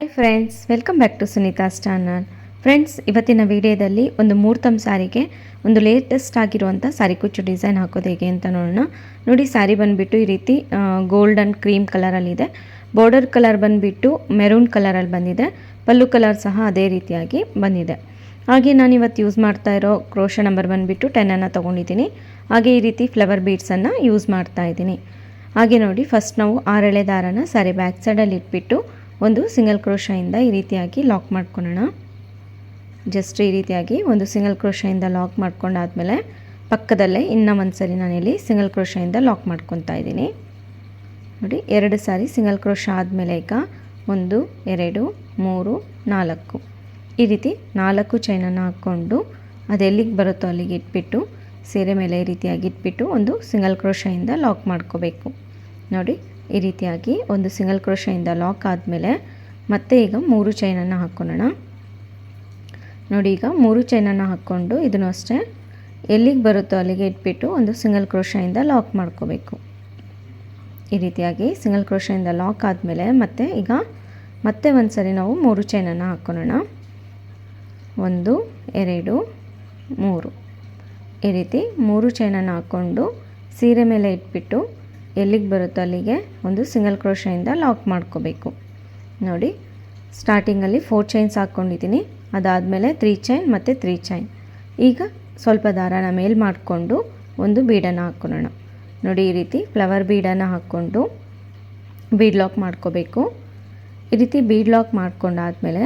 Hi friends, welcome back to Sunita's channel. Friends, ಇವತ್ತಿನ ವಿಡಿಯೋದಲ್ಲಿ ಒಂದು ಮುಹೂರ್ತಂ ಸಾರಿಗೆ ಒಂದು ಲೇಟೆಸ್ಟ್ ಆಗಿರುವಂಥ ಸಾರಿ ಕುಚ್ಚು ಡಿಸೈನ್ ಹಾಕೋದು ಹೇಗೆ ಅಂತ ನೋಡೋಣ. ನೋಡಿ, ಸ್ಯಾರಿ ಬಂದುಬಿಟ್ಟು ಈ ರೀತಿ ಗೋಲ್ಡನ್ ಕ್ರೀಮ್ ಕಲರಲ್ಲಿದೆ. ಬಾರ್ಡರ್ ಕಲರ್ ಬಂದುಬಿಟ್ಟು ಮೆರೂನ್ ಕಲರಲ್ಲಿ ಬಂದಿದೆ. ಪಲ್ಲು ಕಲರ್ ಸಹ ಅದೇ ರೀತಿಯಾಗಿ ಬಂದಿದೆ. ಹಾಗೆ ನಾನು ಇವತ್ತು ಯೂಸ್ ಮಾಡ್ತಾ ಇರೋ ಕ್ರೋಶ ನಂಬರ್ ಬಂದುಬಿಟ್ಟು 10 ತೊಗೊಂಡಿದ್ದೀನಿ. ಹಾಗೆ ಈ ರೀತಿ ಫ್ಲವರ್ ಬೀಡ್ಸನ್ನು ಯೂಸ್ ಮಾಡ್ತಾ ಇದ್ದೀನಿ. ಹಾಗೆ ನೋಡಿ, ಫಸ್ಟ್ ನಾವು 6 ಎಳೆ ದಾರನ ಸಾರಿ ಬ್ಯಾಕ್ ಸೈಡಲ್ಲಿ ಇಟ್ಬಿಟ್ಟು ಒಂದು ಸಿಂಗಲ್ ಕ್ರೋಶದಿಂದ ಈ ರೀತಿಯಾಗಿ ಲಾಕ್ ಮಾಡ್ಕೊಳ್ಳೋಣ. ಜಸ್ಟ್ ಈ ರೀತಿಯಾಗಿ ಒಂದು ಸಿಂಗಲ್ ಕ್ರೋಶದಿಂದ ಲಾಕ್ ಮಾಡ್ಕೊಂಡಾದ್ಮೇಲೆ ಪಕ್ಕದಲ್ಲೇ ಇನ್ನೂ ಒಂದು ಸರಿ ನಾನಿಲ್ಲಿ ಸಿಂಗಲ್ ಕ್ರೋಶದಿಂದ ಲಾಕ್ ಮಾಡ್ಕೊತಾ ಇದ್ದೀನಿ. ನೋಡಿ, 2 ಸಾರಿ ಸಿಂಗಲ್ ಕ್ರೋಶ ಆದಮೇಲೆ ಈಗ 1 2 3 4 ಈ ರೀತಿ 4 ಚೈನನ್ನು ಹಾಕ್ಕೊಂಡು ಅದೆಲ್ಲಿಗೆ ಬರುತ್ತೋ ಅಲ್ಲಿಗೆ ಇಟ್ಬಿಟ್ಟು ಸೀರೆ ಮೇಲೆ ಈ ರೀತಿಯಾಗಿ ಇಟ್ಬಿಟ್ಟು ಒಂದು ಸಿಂಗಲ್ ಕ್ರೋಶದಿಂದ ಲಾಕ್ ಮಾಡ್ಕೋಬೇಕು. ನೋಡಿ, ಈ ರೀತಿಯಾಗಿ ಒಂದು ಸಿಂಗಲ್ ಕ್ರೋಶದಿಂದ ಲಾಕ್ ಆದಮೇಲೆ ಮತ್ತೆ ಈಗ 3 ಚೈನನ್ನು ಹಾಕ್ಕೊಳ್ಳೋಣ. ನೋಡಿ, ಈಗ 3 ಚೈನನ್ನು ಹಾಕ್ಕೊಂಡು ಇದನ್ನು ಅಷ್ಟೇ ಎಲ್ಲಿಗೆ ಬರುತ್ತೋ ಅಲ್ಲಿಗೆ ಇಟ್ಬಿಟ್ಟು ಒಂದು ಸಿಂಗಲ್ ಕ್ರೋಶದಿಂದ ಲಾಕ್ ಮಾಡ್ಕೋಬೇಕು. ಈ ರೀತಿಯಾಗಿ ಸಿಂಗಲ್ ಕ್ರೋಶದಿಂದ ಲಾಕ್ ಆದಮೇಲೆ ಮತ್ತೆ ಒಂದು ಸರಿ ನಾವು 3 ಚೈನನ್ನು ಹಾಕ್ಕೊಳ್ಳೋಣ. 1 2 3 ಈ ರೀತಿ 3 ಚೈನನ್ನು ಹಾಕ್ಕೊಂಡು ಸೀರೆ ಮೇಲೆ ಇಟ್ಬಿಟ್ಟು ಎಲ್ಲಿಗೆ ಬರುತ್ತೋ ಅಲ್ಲಿಗೆ ಒಂದು ಸಿಂಗಲ್ ಕ್ರೋಶದಿಂದ ಲಾಕ್ ಮಾಡ್ಕೋಬೇಕು. ನೋಡಿ, ಸ್ಟಾರ್ಟಿಂಗಲ್ಲಿ 4 ಚೈನ್ಸ್ ಹಾಕ್ಕೊಂಡಿದ್ದೀನಿ. ಅದಾದಮೇಲೆ 3 ಚೈನ್ ಮತ್ತು 3 ಚೈನ್. ಈಗ ಸ್ವಲ್ಪ ದಾರಾನ ಮೇಲ್ ಮಾಡಿಕೊಂಡು ಒಂದು ಬೀಡನ್ನು ಹಾಕ್ಕೊಳ್ಳೋಣ. ನೋಡಿ, ಈ ರೀತಿ ಫ್ಲವರ್ ಬೀಡನ್ನು ಹಾಕ್ಕೊಂಡು ಬೀಡ್ ಲಾಕ್ ಮಾಡ್ಕೋಬೇಕು. ಈ ರೀತಿ ಬೀಡ್ ಲಾಕ್ ಮಾಡ್ಕೊಂಡಾದಮೇಲೆ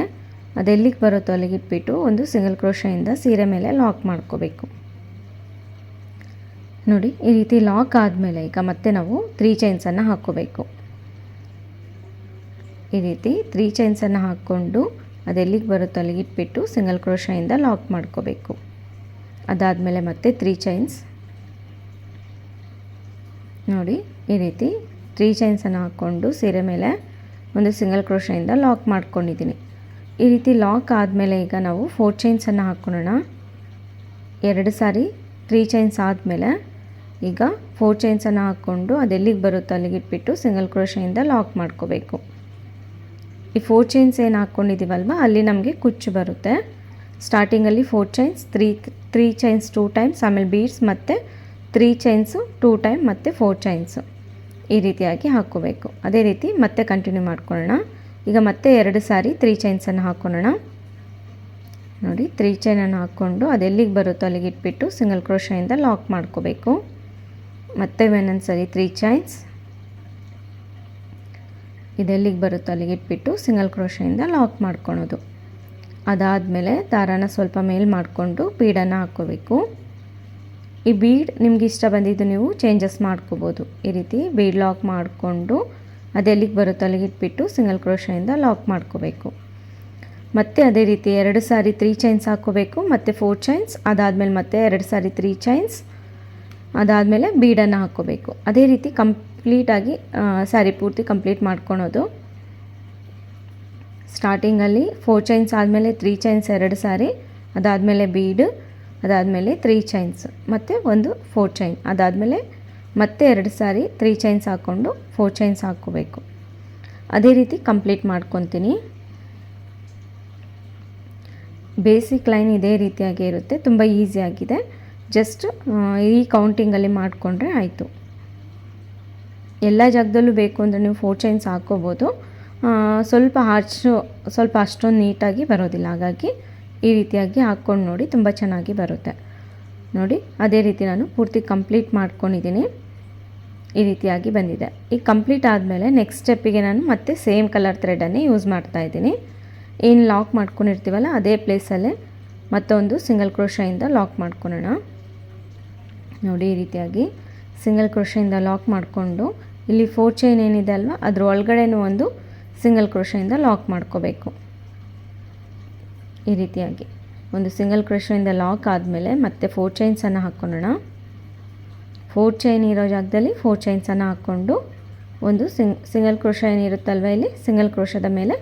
ಅದೆಲ್ಲಿಗೆ ಬರುತ್ತೋ ಅಲ್ಲಿಗೆ ಇಟ್ಬಿಟ್ಟು ಒಂದು ಸಿಂಗಲ್ ಕ್ರೋಶದಿಂದ ಸೀರೆ ಮೇಲೆ ಲಾಕ್ ಮಾಡ್ಕೋಬೇಕು. ನೋಡಿ, ಈ ರೀತಿ ಲಾಕ್ ಆದಮೇಲೆ ಈಗ ಮತ್ತೆ ನಾವು 3 ಚೈನ್ಸನ್ನು ಹಾಕ್ಕೋಬೇಕು. ಈ ರೀತಿ 3 ಚೈನ್ಸನ್ನು ಹಾಕ್ಕೊಂಡು ಅದೆಲ್ಲಿಗೆ ಬರುತ್ತೋ ಅಲ್ಲಿಗೆ ಇಟ್ಬಿಟ್ಟು ಸಿಂಗಲ್ ಕ್ರೋಶದಿಂದ ಲಾಕ್ ಮಾಡ್ಕೋಬೇಕು. ಅದಾದಮೇಲೆ ಮತ್ತೆ 3 ಚೈನ್ಸ್. ನೋಡಿ, ಈ ರೀತಿ 3 ಚೈನ್ಸನ್ನು ಹಾಕ್ಕೊಂಡು ಸೀರೆ ಮೇಲೆ ಒಂದು ಸಿಂಗಲ್ ಕ್ರೋಶದಿಂದ ಲಾಕ್ ಮಾಡ್ಕೊಂಡಿದ್ದೀನಿ. ಈ ರೀತಿ ಲಾಕ್ ಆದಮೇಲೆ ಈಗ ನಾವು 4 ಚೈನ್ಸನ್ನು ಹಾಕ್ಕೊಳ್ಳೋಣ. 2 ಸಾರಿ 3 ಚೈನ್ಸ್ ಆದಮೇಲೆ ಈಗ 4 ಚೈನ್ಸನ್ನು ಹಾಕ್ಕೊಂಡು ಅದೆಲ್ಲಿಗೆ ಬರುತ್ತೋ ಅಲ್ಲಿಗೆ ಇಟ್ಬಿಟ್ಟು ಸಿಂಗಲ್ ಕ್ರೋಶದಿಂದ ಲಾಕ್ ಮಾಡ್ಕೋಬೇಕು. ಈ 4 ಚೈನ್ಸ್ ಏನು ಹಾಕ್ಕೊಂಡಿದ್ದೀವಲ್ವ ಅಲ್ಲಿ ನಮಗೆ ಕುಚ್ಚು ಬರುತ್ತೆ. ಸ್ಟಾರ್ಟಿಂಗಲ್ಲಿ 4 ಚೈನ್ಸ್, 3 ಚೈನ್ಸ್ 2 ಟೈಮ್ಸ್, ಆಮೇಲೆ ಬೀಡ್ಸ್ ಮತ್ತು 3 ಚೈನ್ಸು 2 ಟೈಮ್ ಮತ್ತು 4 ಚೈನ್ಸು ಈ ರೀತಿಯಾಗಿ ಹಾಕ್ಕೋಬೇಕು. ಅದೇ ರೀತಿ ಮತ್ತೆ ಕಂಟಿನ್ಯೂ ಮಾಡ್ಕೊಳ್ಳೋಣ. ಈಗ ಮತ್ತೆ 2 ಸಾರಿ 3 ಚೈನ್ಸನ್ನು ಹಾಕ್ಕೊಳ್ಳೋಣ. ನೋಡಿ, 3 ಚೈನನ್ನು ಹಾಕ್ಕೊಂಡು ಅದೆಲ್ಲಿಗೆ ಬರುತ್ತೋ ಅಲ್ಲಿಗೆ ಇಟ್ಬಿಟ್ಟು ಸಿಂಗಲ್ ಕ್ರೋಶದಿಂದ ಲಾಕ್ ಮಾಡ್ಕೋಬೇಕು. ಮತ್ತೆ ಒಂದೊಂದು ಸರಿ 3 ಚೈನ್ಸ್, ಇದೆಲ್ಲಿಗೆ ಬರುತ್ತೋ ಅಲ್ಲಿಗೆ ಇಟ್ಬಿಟ್ಟು ಸಿಂಗಲ್ ಕ್ರೋಶದಿಂದ ಲಾಕ್ ಮಾಡ್ಕೊಳೋದು. ಅದಾದಮೇಲೆ ದಾರಾನ ಸ್ವಲ್ಪ ಮೇಲ್ ಮಾಡಿಕೊಂಡು ಬೀಡನ್ನು ಹಾಕ್ಕೋಬೇಕು. ಈ ಬೀಡ್ ನಿಮ್ಗೆ ಇಷ್ಟ ಬಂದಿದ್ದು ನೀವು ಚೇಂಜಸ್ ಮಾಡ್ಕೋಬೋದು. ಈ ರೀತಿ ಬೀಡ್ ಲಾಕ್ ಮಾಡಿಕೊಂಡು ಅದೆಲ್ಲಿಗೆ ಬರುತ್ತೋ ಅಲ್ಲಿಗೆ ಇಟ್ಬಿಟ್ಟು ಸಿಂಗಲ್ ಕ್ರೋಶದಿಂದ ಲಾಕ್ ಮಾಡ್ಕೋಬೇಕು. ಮತ್ತು ಅದೇ ರೀತಿ 2 ಸಾರಿ 3 ಚೈನ್ಸ್ ಹಾಕ್ಕೋಬೇಕು, ಮತ್ತು 4 ಚೈನ್ಸ್. ಅದಾದಮೇಲೆ ಮತ್ತೆ 2 ಸಾರಿ 3 ಚೈನ್ಸ್, ಅದಾದಮೇಲೆ ಬೀಡನ್ನು ಹಾಕ್ಕೋಬೇಕು. ಅದೇ ರೀತಿ ಕಂಪ್ಲೀಟಾಗಿ ಸ್ಯಾರಿ ಪೂರ್ತಿ ಕಂಪ್ಲೀಟ್ ಮಾಡ್ಕೊಳೋದು. ಸ್ಟಾರ್ಟಿಂಗಲ್ಲಿ 4 ಚೈನ್ಸ್ ಆದಮೇಲೆ 3 ಚೈನ್ಸ್ 2 ಸಾರಿ, ಅದಾದಮೇಲೆ ಬೀಡ್, ಅದಾದಮೇಲೆ 3 ಚೈನ್ಸ್ ಮತ್ತು ಒಂದು 4 ಚೈನ್, ಅದಾದಮೇಲೆ ಮತ್ತೆ 2 ಸಾರಿ 3 ಚೈನ್ಸ್ ಹಾಕ್ಕೊಂಡು 4 ಚೈನ್ಸ್ ಹಾಕ್ಕೋಬೇಕು. ಅದೇ ರೀತಿ ಕಂಪ್ಲೀಟ್ ಮಾಡ್ಕೊತೀನಿ. ಬೇಸಿಕ್ ಲೈನ್ ಇದೇ ರೀತಿಯಾಗಿ ಇರುತ್ತೆ. ತುಂಬ ಈಸಿಯಾಗಿದೆ. ಜಸ್ಟ್ ಈ ಕೌಂಟಿಂಗಲ್ಲಿ ಮಾಡಿಕೊಂಡ್ರೆ ಆಯಿತು. ಎಲ್ಲ ಜಾಗದಲ್ಲೂ ಬೇಕು ಅಂದರೆ ನೀವು 4 ಚೈನ್ಸ್ ಹಾಕ್ಕೋಬೋದು. ಸ್ವಲ್ಪ ಅಷ್ಟೊಂದು ನೀಟಾಗಿ ಬರೋದಿಲ್ಲ. ಹಾಗಾಗಿ ಈ ರೀತಿಯಾಗಿ ಹಾಕ್ಕೊಂಡು ನೋಡಿ, ತುಂಬ ಚೆನ್ನಾಗಿ ಬರುತ್ತೆ. ನೋಡಿ, ಅದೇ ರೀತಿ ನಾನು ಪೂರ್ತಿ ಕಂಪ್ಲೀಟ್ ಮಾಡ್ಕೊಂಡಿದ್ದೀನಿ. ಈ ರೀತಿಯಾಗಿ ಬಂದಿದೆ. ಈಗ ಕಂಪ್ಲೀಟ್ ಆದಮೇಲೆ ನೆಕ್ಸ್ಟ್ ಸ್ಟೆಪ್ಪಿಗೆ ನಾನು ಮತ್ತೆ ಸೇಮ್ ಕಲರ್ ಥ್ರೆಡನ್ನೇ ಯೂಸ್ ಮಾಡ್ತಾಯಿದ್ದೀನಿ. ಏನು ಲಾಕ್ ಮಾಡ್ಕೊಂಡಿರ್ತೀವಲ್ಲ ಅದೇ ಪ್ಲೇಸಲ್ಲೇ ಮತ್ತೊಂದು ಸಿಂಗಲ್ ಕ್ರೋಶದಿಂದ ಲಾಕ್ ಮಾಡ್ಕೊಳ್ಳೋಣ. ನೋಡಿ, ಈ ರೀತಿಯಾಗಿ ಸಿಂಗಲ್ ಕ್ರೋಶದಿಂದ ಲಾಕ್ ಮಾಡಿಕೊಂಡು ಇಲ್ಲಿ 4 ಚೈನ್ ಏನಿದೆ ಅಲ್ವಾ ಅದ್ರ ಒಳಗಡೆನೂ ಒಂದು ಸಿಂಗಲ್ ಕ್ರೋಶದಿಂದ ಲಾಕ್ ಮಾಡ್ಕೋಬೇಕು. ಈ ರೀತಿಯಾಗಿ ಒಂದು ಸಿಂಗಲ್ ಕ್ರೋಶದಿಂದ ಲಾಕ್ ಆದಮೇಲೆ ಮತ್ತೆ 4 ಚೈನ್ಸನ್ನು ಹಾಕ್ಕೊಳ್ಳೋಣ. 4 ಚೈನ್ ಇರೋ ಜಾಗದಲ್ಲಿ 4 ಚೈನ್ಸನ್ನು ಹಾಕ್ಕೊಂಡು ಒಂದು ಸಿಂಗಲ್ ಕ್ರೋಶ ಏನಿರುತ್ತಲ್ವ ಇಲ್ಲಿ ಸಿಂಗಲ್ ಕ್ರೋಶದ ಮೇಲೆ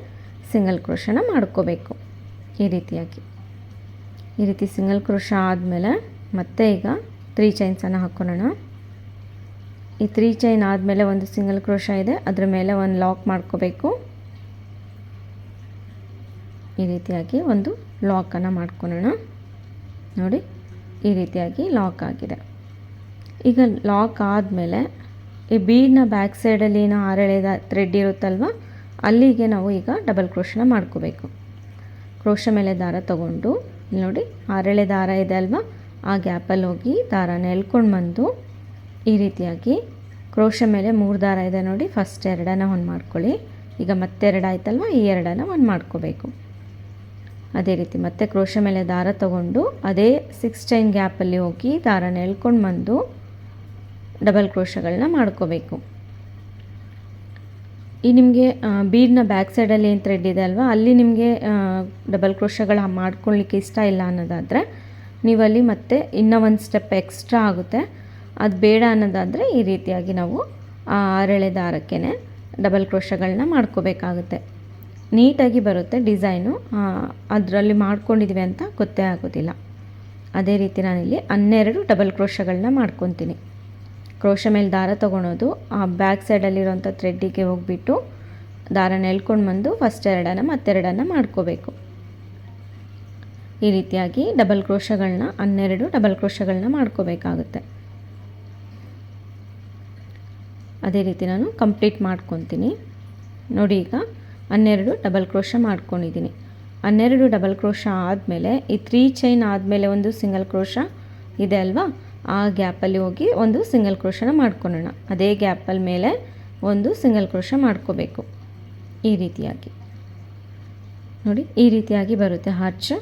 ಸಿಂಗಲ್ ಕ್ರೋಶನ ಮಾಡ್ಕೋಬೇಕು. ಈ ರೀತಿ ಸಿಂಗಲ್ ಕ್ರೋಶ ಆದಮೇಲೆ ಮತ್ತೆ ಈಗ 3 ಚೈನ್ಸನ್ನು ಹಾಕ್ಕೊಳ್ಳೋಣ. ಈ 3 ಚೈನ್ ಆದಮೇಲೆ ಒಂದು ಸಿಂಗಲ್ ಕ್ರೋಶ ಇದೆ, ಅದರ ಮೇಲೆ ಒಂದು ಲಾಕ್ ಮಾಡ್ಕೋಬೇಕು. ಈ ರೀತಿಯಾಗಿ ಒಂದು ಲಾಕನ್ನು ಮಾಡ್ಕೊಳ್ಳೋಣ. ನೋಡಿ ಈ ರೀತಿಯಾಗಿ ಲಾಕ್ ಆಗಿದೆ. ಈಗ ಲಾಕ್ ಆದಮೇಲೆ ಈ ಬೀಡ್ನ ಬ್ಯಾಕ್ ಸೈಡಲ್ಲಿ ಏನೋ ಆರೆಳೆದ ಥ್ರೆಡ್ ಇರುತ್ತಲ್ವ, ಅಲ್ಲಿಗೆ ನಾವು ಈಗ ಡಬಲ್ ಕ್ರೋಶನ ಮಾಡ್ಕೋಬೇಕು. ಕ್ರೋಶ ಮೇಲೆ ದಾರ ತಗೊಂಡು ಇಲ್ಲಿ ನೋಡಿ ಆರೆಳೆ ದಾರ ಇದೆ ಅಲ್ವಾ, ಆ ಗ್ಯಾಪಲ್ಲಿ ಹೋಗಿ ದಾರನ ಎಳ್ಕೊಂಡು ಬಂದು ಈ ರೀತಿಯಾಗಿ ಕ್ರೋಶ ಮೇಲೆ 3 ದಾರ ಇದೆ ನೋಡಿ, ಫಸ್ಟ್ 2 ಒಂದು ಮಾಡ್ಕೊಳ್ಳಿ. ಈಗ ಮತ್ತೆ 2 ಆಯ್ತಲ್ವ, ಈ 2 ಒಂದು ಮಾಡ್ಕೋಬೇಕು. ಅದೇ ರೀತಿ ಮತ್ತೆ ಕ್ರೋಶ ಮೇಲೆ ದಾರ ತಗೊಂಡು ಅದೇ 6 ಚೈನ್ ಗ್ಯಾಪಲ್ಲಿ ಹೋಗಿ ದಾರನ ಎಳ್ಕೊಂಡು ಬಂದು ಡಬಲ್ ಕ್ರೋಶಗಳನ್ನ ಮಾಡ್ಕೋಬೇಕು. ಈ ನಿಮಗೆ ಬೀಡ್ನ ಬ್ಯಾಕ್ ಸೈಡಲ್ಲಿ ಏನು ಥ್ರೆಡ್ ಇದೆ ಅಲ್ವಾ, ಅಲ್ಲಿ ನಿಮಗೆ ಡಬಲ್ ಕ್ರೋಶಗಳ ಮಾಡ್ಕೊಳ್ಳಿಕ್ಕೆ ಇಷ್ಟ ಇಲ್ಲ ಅನ್ನೋದಾದರೆ ನೀವಲ್ಲಿ ಮತ್ತೆ ಇನ್ನೂ ಒಂದು ಸ್ಟೆಪ್ ಎಕ್ಸ್ಟ್ರಾ ಆಗುತ್ತೆ. ಅದು ಬೇಡ ಅನ್ನೋದಾದರೆ ಈ ರೀತಿಯಾಗಿ ನಾವು ಆ ಆರೆಳೆ ದಾರಕ್ಕೆ ಡಬಲ್ ಕ್ರೋಶಗಳನ್ನ ಮಾಡ್ಕೋಬೇಕಾಗುತ್ತೆ. ನೀಟಾಗಿ ಬರುತ್ತೆ ಡಿಸೈನು, ಅದರಲ್ಲಿ ಮಾಡ್ಕೊಂಡಿದ್ವಿ ಅಂತ ಗೊತ್ತೇ ಆಗೋದಿಲ್ಲ. ಅದೇ ರೀತಿ ನಾನಿಲ್ಲಿ 12 ಡಬಲ್ ಕ್ರೋಶಗಳನ್ನ ಮಾಡ್ಕೊತೀನಿ. ಕ್ರೋಶ ಮೇಲೆ ದಾರ ತೊಗೊಳೋದು, ಆ ಬ್ಯಾಕ್ ಸೈಡಲ್ಲಿರೋಂಥ ಥ್ರೆಡ್ಡಿಗೆ ಹೋಗಿಬಿಟ್ಟು ದಾರನ ಎಳ್ಕೊಂಡು ಬಂದು ಫಸ್ಟ್ 2 ಮತ್ತೆ 2 ಮಾಡ್ಕೋಬೇಕು. ಈ ರೀತಿಯಾಗಿ ಡಬಲ್ ಕ್ರೋಶಗಳನ್ನ 12 ಡಬಲ್ ಕ್ರೋಶಗಳನ್ನ ಮಾಡ್ಕೋಬೇಕಾಗುತ್ತೆ. ಅದೇ ರೀತಿ ನಾನು ಕಂಪ್ಲೀಟ್ ಮಾಡ್ಕೊತೀನಿ. ನೋಡಿ ಈಗ 12 ಡಬಲ್ ಕ್ರೋಶ ಮಾಡ್ಕೊಂಡಿದ್ದೀನಿ. 12 ಡಬಲ್ ಕ್ರೋಶ ಆದಮೇಲೆ ಈ 3 ಚೈನ್ ಆದಮೇಲೆ ಒಂದು ಸಿಂಗಲ್ ಕ್ರೋಶ ಇದೆ ಅಲ್ವಾ, ಆ ಗ್ಯಾಪಲ್ಲಿ ಹೋಗಿ ಒಂದು ಸಿಂಗಲ್ ಕ್ರೋಶನ ಮಾಡ್ಕೊಳ್ಳೋಣ. ಅದೇ ಗ್ಯಾಪಲ್ಲಿ ಮೇಲೆ ಒಂದು ಸಿಂಗಲ್ ಕ್ರೋಶ ಮಾಡ್ಕೋಬೇಕು. ಈ ರೀತಿಯಾಗಿ ನೋಡಿ ಈ ರೀತಿಯಾಗಿ ಬರುತ್ತೆ ಆರ್ಚ್.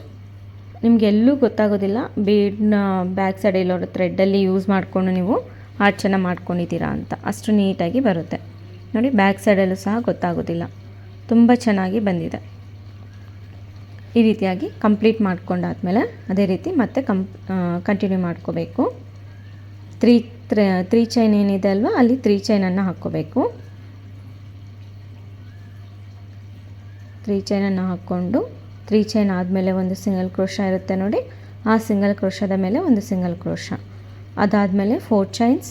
ನಿಮಗೆ ಎಲ್ಲೂ ಗೊತ್ತಾಗೋದಿಲ್ಲ ಬೀಡ್ನ ಬ್ಯಾಕ್ ಸೈಡ್ ಇಲ್ಲೋ ಥ್ರೆಡ್ಡಲ್ಲಿ ಯೂಸ್ ಮಾಡಿಕೊಂಡು ನೀವು ಆರ್ಚನ್ನು ಮಾಡ್ಕೊಂಡಿದ್ದೀರಾ ಅಂತ, ಅಷ್ಟು ನೀಟಾಗಿ ಬರುತ್ತೆ. ನೋಡಿ ಬ್ಯಾಕ್ ಸೈಡಲ್ಲೂ ಸಹ ಗೊತ್ತಾಗೋದಿಲ್ಲ, ತುಂಬ ಚೆನ್ನಾಗಿ ಬಂದಿದೆ. ಈ ರೀತಿಯಾಗಿ ಕಂಪ್ಲೀಟ್ ಮಾಡ್ಕೊಂಡಾದ್ಮೇಲೆ ಅದೇ ರೀತಿ ಮತ್ತೆ ಕಂಟಿನ್ಯೂ ಮಾಡ್ಕೋಬೇಕು. 3 ಚೈನ್ ಏನಿದೆ ಅಲ್ವಾ, ಅಲ್ಲಿ 3 ಚೈನನ್ನು ಹಾಕ್ಕೋಬೇಕು. 3 ಚೈನನ್ನು ಹಾಕ್ಕೊಂಡು 3 ಚೈನ್ ಆದಮೇಲೆ ಒಂದು ಸಿಂಗಲ್ ಕ್ರೋಶ ಇರುತ್ತೆ ನೋಡಿ, ಆ ಸಿಂಗಲ್ ಕ್ರೋಶದ ಮೇಲೆ ಒಂದು ಸಿಂಗಲ್ ಕ್ರೋಶ. ಅದಾದಮೇಲೆ 4 ಚೈನ್ಸ್.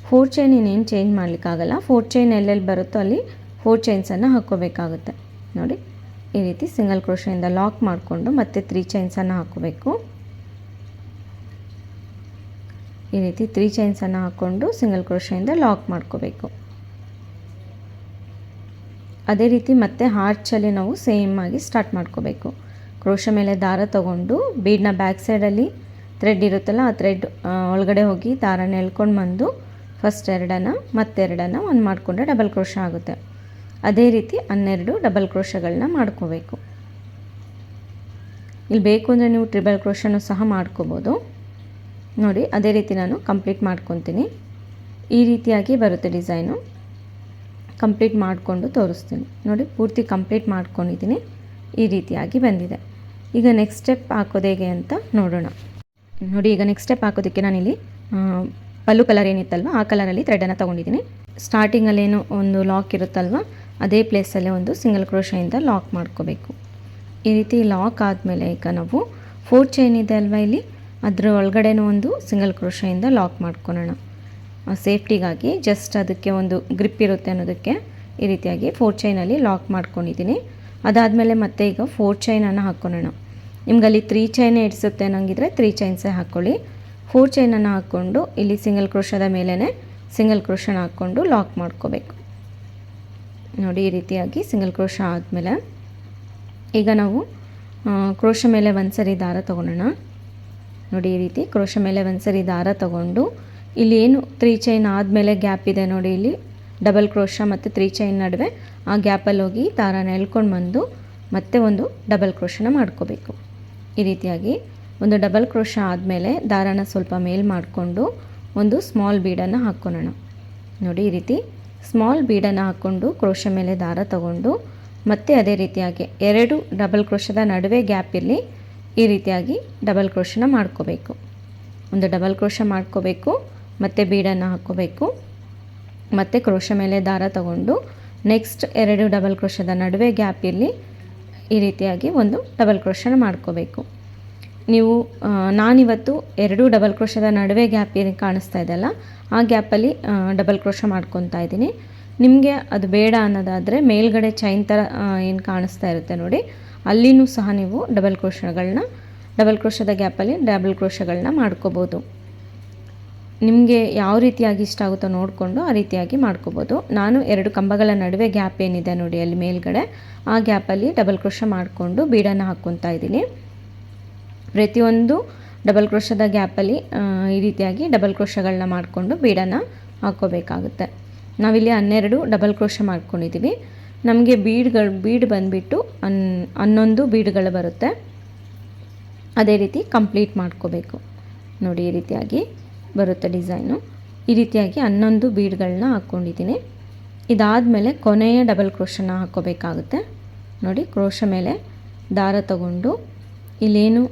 4 ಚೈನ್ ಇನ್ನೇನು ಚೇಂಜ್ ಮಾಡಲಿಕ್ಕಾಗಲ್ಲ, 4 ಚೈನ್ ಎಲ್ಲೆಲ್ಲಿ ಬರುತ್ತೋ ಅಲ್ಲಿ 4 ಚೈನ್ಸನ್ನು ಹಾಕ್ಕೋಬೇಕಾಗುತ್ತೆ. ನೋಡಿ ಈ ರೀತಿ ಸಿಂಗಲ್ ಕ್ರೋಶದಿಂದ ಲಾಕ್ ಮಾಡಿಕೊಂಡು ಮತ್ತೆ 3 ಚೈನ್ಸನ್ನು ಹಾಕ್ಕೋಬೇಕು. ಈ ರೀತಿ 3 ಚೈನ್ಸನ್ನು ಹಾಕ್ಕೊಂಡು ಸಿಂಗಲ್ ಕ್ರೋಶದಿಂದ ಲಾಕ್ ಮಾಡ್ಕೋಬೇಕು. ಅದೇ ರೀತಿ ಮತ್ತೆ ಆರ್ಚಲ್ಲಿ ನಾವು ಸೇಮ್ ಆಗಿ ಸ್ಟಾರ್ಟ್ ಮಾಡ್ಕೋಬೇಕು. ಕ್ರೋಶ ಮೇಲೆ ದಾರ ತಗೊಂಡು ಬೀಡ್ನ ಬ್ಯಾಕ್ ಸೈಡಲ್ಲಿ ಥ್ರೆಡ್ ಇರುತ್ತಲ್ಲ, ಆ ಥ್ರೆಡ್ ಒಳಗಡೆ ಹೋಗಿ ದಾರನ ಎಳ್ಕೊಂಡು ಬಂದು ಫಸ್ಟ್ 2 ಮತ್ತೆ 2 ಒಂದು ಮಾಡಿಕೊಂಡ್ರೆ ಡಬಲ್ ಕ್ರೋಶ ಆಗುತ್ತೆ. ಅದೇ ರೀತಿ 12 ಡಬಲ್ ಕ್ರೋಶಗಳನ್ನ ಮಾಡ್ಕೋಬೇಕು. ಇಲ್ಲಿ ಬೇಕು ಅಂದರೆ ನೀವು ಟ್ರಿಬಲ್ ಕ್ರೋಶನೂ ಸಹ ಮಾಡ್ಕೋಬೋದು. ನೋಡಿ ಅದೇ ರೀತಿ ನಾನು ಕಂಪ್ಲೀಟ್ ಮಾಡ್ಕೊತೀನಿ. ಈ ರೀತಿಯಾಗಿ ಬರುತ್ತೆ ಡಿಸೈನು. ಕಂಪ್ಲೀಟ್ ಮಾಡಿಕೊಂಡು ತೋರಿಸ್ತೀನಿ. ನೋಡಿ ಪೂರ್ತಿ ಕಂಪ್ಲೀಟ್ ಮಾಡ್ಕೊಂಡಿದ್ದೀನಿ, ಈ ರೀತಿಯಾಗಿ ಬಂದಿದೆ. ಈಗ ನೆಕ್ಸ್ಟ್ ಸ್ಟೆಪ್ ಹಾಕೋದು ಹೇಗೆ ಅಂತ ನೋಡೋಣ. ನೋಡಿ ಈಗ ನೆಕ್ಸ್ಟ್ ಸ್ಟೆಪ್ ಹಾಕೋದಕ್ಕೆ ನಾನಿಲ್ಲಿ ಪಲ್ಲು ಕಲರ್ ಏನಿತ್ತಲ್ವ ಆ ಕಲರಲ್ಲಿ ಥ್ರೆಡನ್ನು ತೊಗೊಂಡಿದ್ದೀನಿ. ಸ್ಟಾರ್ಟಿಂಗಲ್ಲೇನು ಒಂದು ಲಾಕ್ ಇರುತ್ತಲ್ವ, ಅದೇ ಪ್ಲೇಸಲ್ಲೇ ಒಂದು ಸಿಂಗಲ್ ಕ್ರೋಶದಿಂದ ಲಾಕ್ ಮಾಡ್ಕೋಬೇಕು. ಈ ರೀತಿ ಲಾಕ್ ಆದಮೇಲೆ ಈಗ ನಾವು 4 ಚೈನ್ ಇದೆ ಅಲ್ವ, ಇಲ್ಲಿ ಅದರ ಒಳಗಡೆನೂ ಒಂದು ಸಿಂಗಲ್ ಕ್ರೋಶದಿಂದ ಲಾಕ್ ಮಾಡ್ಕೊಳ್ಳೋಣ. ಸೇಫ್ಟಿಗಾಗಿ ಜಸ್ಟ್ ಅದಕ್ಕೆ ಒಂದು ಗ್ರಿಪ್ ಇರುತ್ತೆ ಅನ್ನೋದಕ್ಕೆ ಈ ರೀತಿಯಾಗಿ 4 ಚೈನಲ್ಲಿ ಲಾಕ್ ಮಾಡ್ಕೊಂಡಿದ್ದೀನಿ. ಅದಾದಮೇಲೆ ಮತ್ತೆ ಈಗ 4 ಚೈನನ್ನು ಹಾಕ್ಕೊಳ್ಳೋಣ. ನಿಮ್ಗಲ್ಲಿ 3 ಚೈನೇ ಇಡಿಸುತ್ತೆ ಅನ್ನೋಂಗಿದ್ರೆ 3 ಚೈನ್ಸೇ ಹಾಕ್ಕೊಳ್ಳಿ. 4 ಚೈನನ್ನು ಹಾಕ್ಕೊಂಡು ಇಲ್ಲಿ ಸಿಂಗಲ್ ಕ್ರೋಶದ ಮೇಲೇ ಸಿಂಗಲ್ ಕ್ರೋಶನ ಹಾಕ್ಕೊಂಡು ಲಾಕ್ ಮಾಡ್ಕೋಬೇಕು. ನೋಡಿ ಈ ರೀತಿಯಾಗಿ ಸಿಂಗಲ್ ಕ್ರೋಶ ಆದಮೇಲೆ ಈಗ ನಾವು ಕ್ರೋಶ ಮೇಲೆ ಒಂದು ಸರಿ ದಾರ ತೊಗೊಳ್ಳೋಣ. ನೋಡಿ ಈ ರೀತಿ ಕ್ರೋಶ ಮೇಲೆ ಒಂದು ಸರಿ ದಾರ ತೊಗೊಂಡು ಇಲ್ಲಿ ಏನು 3 ಚೈನ್ ಆದಮೇಲೆ ಗ್ಯಾಪ್ ಇದೆ ನೋಡಿ, ಇಲ್ಲಿ ಡಬಲ್ ಕ್ರೋಶ ಮತ್ತು 3 ಚೈನ್ ನಡುವೆ ಆ ಗ್ಯಾಪಲ್ಲಿ ಹೋಗಿ ದಾರನ ಎಳ್ಕೊಂಡು ಬಂದು ಮತ್ತೆ ಒಂದು ಡಬಲ್ ಕ್ರೋಶನ ಮಾಡ್ಕೋಬೇಕು. ಈ ರೀತಿಯಾಗಿ ಒಂದು ಡಬಲ್ ಕ್ರೋಶ ಆದಮೇಲೆ ದಾರನ ಸ್ವಲ್ಪ ಮೇಲ್ ಮಾಡಿಕೊಂಡು ಒಂದು ಸ್ಮಾಲ್ ಬೀಡನ್ನು ಹಾಕ್ಕೊಳ್ಳೋಣ. ನೋಡಿ ಈ ರೀತಿ ಸ್ಮಾಲ್ ಬೀಡನ್ನು ಹಾಕ್ಕೊಂಡು ಕ್ರೋಶ ಮೇಲೆ ದಾರ ತಗೊಂಡು ಮತ್ತೆ ಅದೇ ರೀತಿಯಾಗಿ 2 ಡಬಲ್ ಕ್ರೋಶದ ನಡುವೆ ಗ್ಯಾಪ್ ಇರಲಿ, ಈ ರೀತಿಯಾಗಿ ಡಬಲ್ ಕ್ರೋಶನ ಮಾಡ್ಕೋಬೇಕು. ಒಂದು ಡಬಲ್ ಕ್ರೋಶ ಮಾಡ್ಕೋಬೇಕು, ಮತ್ತು ಬೀಡನ್ನು ಹಾಕ್ಕೋಬೇಕು, ಮತ್ತು ಕ್ರೋಶ ಮೇಲೆ ದಾರ ತಗೊಂಡು ನೆಕ್ಸ್ಟ್ 2 ಡಬಲ್ ಕ್ರೋಶದ ನಡುವೆ ಗ್ಯಾಪ್ ಇರಲಿ, ಈ ರೀತಿಯಾಗಿ ಒಂದು ಡಬಲ್ ಕ್ರೋಶನ ಮಾಡ್ಕೋಬೇಕು. ನೀವು ನಾನಿವತ್ತು 2 ಡಬಲ್ ಕ್ರೋಶದ ನಡುವೆ ಗ್ಯಾಪ್ ಏನು ಕಾಣಿಸ್ತಾ ಇದೆಯಲ್ಲ, ಆ ಗ್ಯಾಪಲ್ಲಿ ಡಬಲ್ ಕ್ರೋಶ ಮಾಡ್ಕೊತಾ ಇದ್ದೀನಿ. ನಿಮಗೆ ಅದು ಬೇಡ ಅನ್ನೋದಾದರೆ ಮೇಲ್ಗಡೆ ಚೈನ್ ಥರ ಏನು ಕಾಣಿಸ್ತಾ ಇರುತ್ತೆ ನೋಡಿ, ಅಲ್ಲಿನೂ ಸಹ ನೀವು ಡಬಲ್ ಕ್ರೋಶದ ಗ್ಯಾಪಲ್ಲಿ ಡಬಲ್ ಕ್ರೋಶಗಳನ್ನ ಮಾಡ್ಕೋಬೋದು. ನಿಮಗೆ ಯಾವ ರೀತಿಯಾಗಿ ಇಷ್ಟ ಆಗುತ್ತೋ ನೋಡಿಕೊಂಡು ಆ ರೀತಿಯಾಗಿ ಮಾಡ್ಕೋಬೋದು. ನಾನು 2 ಕಂಬಗಳ ನಡುವೆ ಗ್ಯಾಪ್ ಏನಿದೆ ನೋಡಿ ಅಲ್ಲಿ ಮೇಲ್ಗಡೆ, ಆ ಗ್ಯಾಪಲ್ಲಿ ಡಬಲ್ ಕ್ರೋಶ ಮಾಡಿಕೊಂಡು ಬೀಡನ್ನು ಹಾಕ್ಕೊತಾ ಇದ್ದೀನಿ. ಪ್ರತಿಯೊಂದು ಡಬಲ್ ಕ್ರೋಶದ ಗ್ಯಾಪಲ್ಲಿ ಈ ರೀತಿಯಾಗಿ ಡಬಲ್ ಕ್ರೋಶಗಳನ್ನ ಮಾಡಿಕೊಂಡು ಬೀಡನ್ನು ಹಾಕ್ಕೋಬೇಕಾಗುತ್ತೆ. ನಾವಿಲ್ಲಿ 12 ಡಬಲ್ ಕ್ರೋಶ ಮಾಡ್ಕೊಂಡಿದ್ದೀವಿ. ನಮಗೆ ಬೀಡ್ ಬಂದುಬಿಟ್ಟು 11 ಬೀಡ್ಗಳು ಬರುತ್ತೆ. ಅದೇ ರೀತಿ ಕಂಪ್ಲೀಟ್ ಮಾಡ್ಕೋಬೇಕು ನೋಡಿ, ಈ ರೀತಿಯಾಗಿ ಬರುತ್ತೆ ಡಿಸೈನು. ಈ ರೀತಿಯಾಗಿ 11 ಬೀಡ್ಗಳನ್ನ ಹಾಕ್ಕೊಂಡಿದ್ದೀನಿ. ಇದಾದಮೇಲೆ ಕೊನೆಯ ಡಬಲ್ ಕ್ರೋಶನ ಹಾಕ್ಕೋಬೇಕಾಗುತ್ತೆ ನೋಡಿ. ಕ್ರೋಶ ಮೇಲೆ ದಾರ ತಗೊಂಡು ಇಲ್ಲೇನು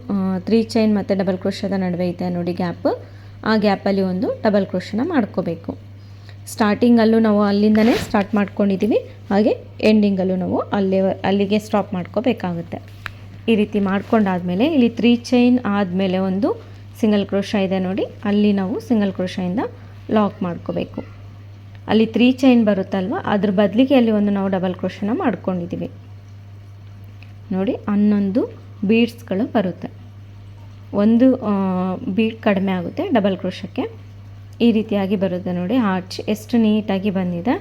3 ಚೈನ್ ಮತ್ತು ಡಬಲ್ ಕ್ರೋಶದ ನಡುವೆ ಇದೆ ನೋಡಿ ಗ್ಯಾಪ್, ಆ ಗ್ಯಾಪಲ್ಲಿ ಒಂದು ಡಬಲ್ ಕ್ರೋಶನ ಮಾಡ್ಕೋಬೇಕು. ಸ್ಟಾರ್ಟಿಂಗಲ್ಲೂ ನಾವು ಅಲ್ಲಿಂದನೇ ಸ್ಟಾರ್ಟ್ ಮಾಡ್ಕೊಂಡಿದ್ದೀವಿ, ಹಾಗೆ ಎಂಡಿಂಗಲ್ಲೂ ನಾವು ಅಲ್ಲಿಗೆ ಸ್ಟಾಪ್ ಮಾಡ್ಕೋಬೇಕಾಗುತ್ತೆ. ಈ ರೀತಿ ಮಾಡ್ಕೊಂಡಾದಮೇಲೆ ಇಲ್ಲಿ 3 ಚೈನ್ ಆದಮೇಲೆ ಒಂದು ಸಿಂಗಲ್ ಕ್ರೋಶ ಇದೆ ನೋಡಿ, ಅಲ್ಲಿ ನಾವು ಸಿಂಗಲ್ ಕ್ರೋಶದಿಂದ ಲಾಕ್ ಮಾಡ್ಕೋಬೇಕು. ಅಲ್ಲಿ 3 ಚೈನ್ ಬರುತ್ತಲ್ವ, ಅದ್ರ ಬದಲಿಗೆ ಅಲ್ಲಿ ಒಂದು ನಾವು ಡಬಲ್ ಕ್ರೋಶನ ಮಾಡ್ಕೊಂಡಿದ್ದೀವಿ ನೋಡಿ. 11 ಬೀಡ್ಸ್ಗಳು ಬರುತ್ತೆ, ಒಂದು ಬೀಡ್ ಕಡಿಮೆ ಆಗುತ್ತೆ ಡಬಲ್ ಕ್ರೋಶಕ್ಕೆ. ಈ ರೀತಿಯಾಗಿ ಬರುತ್ತೆ ನೋಡಿ. ಆರ್ಚ್ ಎಷ್ಟು ನೀಟಾಗಿ ಬಂದಿದೆ,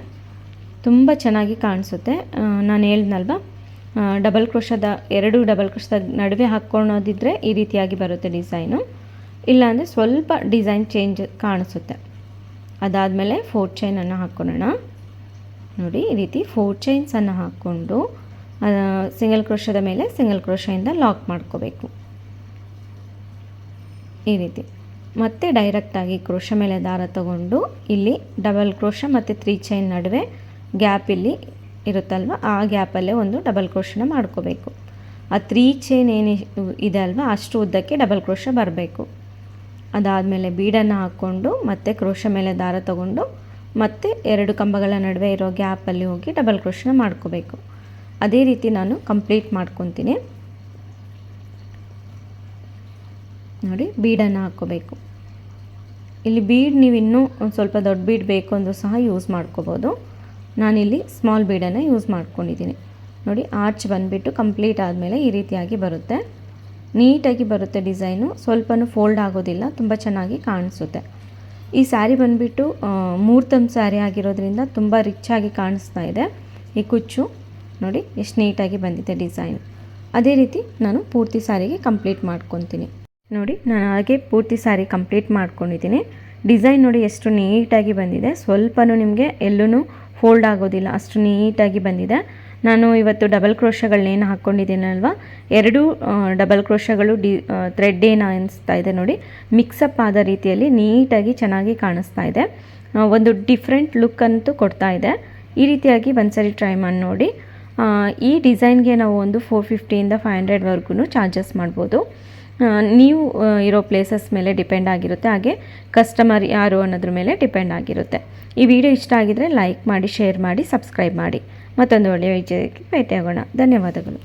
ತುಂಬ ಚೆನ್ನಾಗಿ ಕಾಣಿಸುತ್ತೆ. ನಾನು ಹೇಳ್ದಲ್ವ, ಡಬಲ್ ಕ್ರೋಶದ 2 ಡಬಲ್ ಕ್ರೋಶದ ನಡುವೆ ಹಾಕ್ಕೊಳ್ಳೋದಿದ್ರೆ ಈ ರೀತಿಯಾಗಿ ಬರುತ್ತೆ ಡಿಸೈನು, ಇಲ್ಲಾಂದರೆ ಸ್ವಲ್ಪ ಡಿಸೈನ್ ಚೇಂಜ್ ಕಾಣಿಸುತ್ತೆ. ಅದಾದಮೇಲೆ 4 ಚೈನನ್ನು ಹಾಕ್ಕೊಳ್ಳೋಣ ನೋಡಿ. ಈ ರೀತಿ 4 ಚೈನ್ಸನ್ನು ಹಾಕ್ಕೊಂಡು ಸಿಂಗಲ್ ಕ್ರೋಶದ ಮೇಲೆ ಸಿಂಗಲ್ ಕ್ರೋಶದಿಂದ ಲಾಕ್ ಮಾಡ್ಕೋಬೇಕು. ಈ ರೀತಿ ಮತ್ತೆ ಡೈರೆಕ್ಟಾಗಿ ಕ್ರೋಶ ಮೇಲೆ ದಾರ ತಗೊಂಡು ಇಲ್ಲಿ ಡಬಲ್ ಕ್ರೋಶ ಮತ್ತು 3 ಚೈನ್ ನಡುವೆ ಗ್ಯಾಪ್ ಇಲ್ಲಿ ಇರುತ್ತಲ್ವ, ಆ ಗ್ಯಾಪಲ್ಲೇ ಒಂದು ಡಬಲ್ ಕ್ರೋಶನ ಮಾಡ್ಕೋಬೇಕು. ಆ 3 ಚೈನ್ ಏನು ಇದೆ ಅಲ್ವ, ಅಷ್ಟು ಉದ್ದಕ್ಕೆ ಡಬಲ್ ಕ್ರೋಶ ಬರಬೇಕು. ಅದಾದಮೇಲೆ ಬೀಡನ್ನು ಹಾಕ್ಕೊಂಡು ಮತ್ತೆ ಕ್ರೋಶ ಮೇಲೆ ದಾರ ತಗೊಂಡು ಮತ್ತೆ 2 ಕಂಬಗಳ ನಡುವೆ ಇರೋ ಗ್ಯಾಪಲ್ಲಿ ಹೋಗಿ ಡಬಲ್ ಕ್ರೋಶನ ಮಾಡ್ಕೋಬೇಕು. ಅದೇ ರೀತಿ ನಾನು ಕಂಪ್ಲೀಟ್ ಮಾಡ್ಕೊತೀನಿ ನೋಡಿ. ಬೀಡನ್ನು ಹಾಕ್ಕೋಬೇಕು. ಇಲ್ಲಿ ಬೀಡ್ ನೀವು ಇನ್ನೂ ಒಂದು ಸ್ವಲ್ಪ ದೊಡ್ಡ ಬೀಡ್ ಬೇಕು ಅಂದರೂ ಸಹ ಯೂಸ್ ಮಾಡ್ಕೋಬೋದು. ನಾನಿಲ್ಲಿ ಸ್ಮಾಲ್ ಬೀಡನ್ನು ಯೂಸ್ ಮಾಡ್ಕೊಂಡಿದ್ದೀನಿ ನೋಡಿ. ಆರ್ಚ್ ಬಂದುಬಿಟ್ಟು ಕಂಪ್ಲೀಟ್ ಆದಮೇಲೆ ಈ ರೀತಿಯಾಗಿ ಬರುತ್ತೆ, ನೀಟಾಗಿ ಬರುತ್ತೆ ಡಿಸೈನು, ಸ್ವಲ್ಪನೂ ಫೋಲ್ಡ್ ಆಗೋದಿಲ್ಲ, ತುಂಬ ಚೆನ್ನಾಗಿ ಕಾಣಿಸುತ್ತೆ. ಈ ಸ್ಯಾರಿ ಬಂದುಬಿಟ್ಟು ಮೂರ್ತಮ್ ಸ್ಯಾರಿ ಆಗಿರೋದ್ರಿಂದ ತುಂಬ ರಿಚ್ಚಾಗಿ ಕಾಣಿಸ್ತಾ ಇದೆ. ಈ ಕುಚ್ಚು ನೋಡಿ ಎಷ್ಟು ನೀಟಾಗಿ ಬಂದಿದೆ ಡಿಸೈನ್. ಅದೇ ರೀತಿ ನಾನು ಪೂರ್ತಿ ಸ್ಯಾರಿಗೆ ಕಂಪ್ಲೀಟ್ ಮಾಡ್ಕೊತೀನಿ ನೋಡಿ. ನಾನು ಹಾಗೆ ಪೂರ್ತಿ ಸ್ಯಾರಿ ಕಂಪ್ಲೀಟ್ ಮಾಡ್ಕೊಂಡಿದ್ದೀನಿ. ಡಿಸೈನ್ ನೋಡಿ ಎಷ್ಟು ನೀಟಾಗಿ ಬಂದಿದೆ, ಸ್ವಲ್ಪನೂ ನಿಮಗೆ ಎಲ್ಲೂ ಫೋಲ್ಡ್ ಆಗೋದಿಲ್ಲ, ಅಷ್ಟು ನೀಟಾಗಿ ಬಂದಿದೆ. ನಾನು ಇವತ್ತು ಡಬಲ್ ಕ್ರೋಶಗಳನ್ನೇನು ಹಾಕ್ಕೊಂಡಿದ್ದೀನಲ್ವ, 2 ಡಬಲ್ ಕ್ರೋಶಗಳು ಥ್ರೆಡ್ ಏನು ಅನಿಸ್ತಾ ಇದೆ ನೋಡಿ, ಮಿಕ್ಸಪ್ ಆದ ರೀತಿಯಲ್ಲಿ ನೀಟಾಗಿ ಚೆನ್ನಾಗಿ ಕಾಣಿಸ್ತಾ ಇದೆ. ಒಂದು ಡಿಫ್ರೆಂಟ್ ಲುಕ್ ಅಂತೂ ಕೊಡ್ತಾ ಇದೆ. ಈ ರೀತಿಯಾಗಿ ಒಂದ್ಸರಿ ಟ್ರೈ ಮಾಡಿ ನೋಡಿ. ಈ ಡಿಸೈನ್ಗೆ ನಾವು ಒಂದು 450ಇಂದ 500ವರೆಗೂ ಚಾರ್ಜಸ್ ಮಾಡ್ಬೋದು. ನೀವು ಇರೋ ಪ್ಲೇಸಸ್ ಮೇಲೆ ಡಿಪೆಂಡ್ ಆಗಿರುತ್ತೆ, ಹಾಗೆ ಕಸ್ಟಮರ್ ಯಾರು ಅನ್ನೋದ್ರ ಮೇಲೆ ಡಿಪೆಂಡ್ ಆಗಿರುತ್ತೆ. ಈ ವಿಡಿಯೋ ಇಷ್ಟ ಆಗಿದರೆ ಲೈಕ್ ಮಾಡಿ, ಶೇರ್ ಮಾಡಿ, ಸಬ್ಸ್ಕ್ರೈಬ್ ಮಾಡಿ. ಮತ್ತೊಂದು ಒಳ್ಳೆಯ ವಿಷಯಕ್ಕೆ ಭೇಟಿಯಾಗೋಣ. ಧನ್ಯವಾದಗಳು.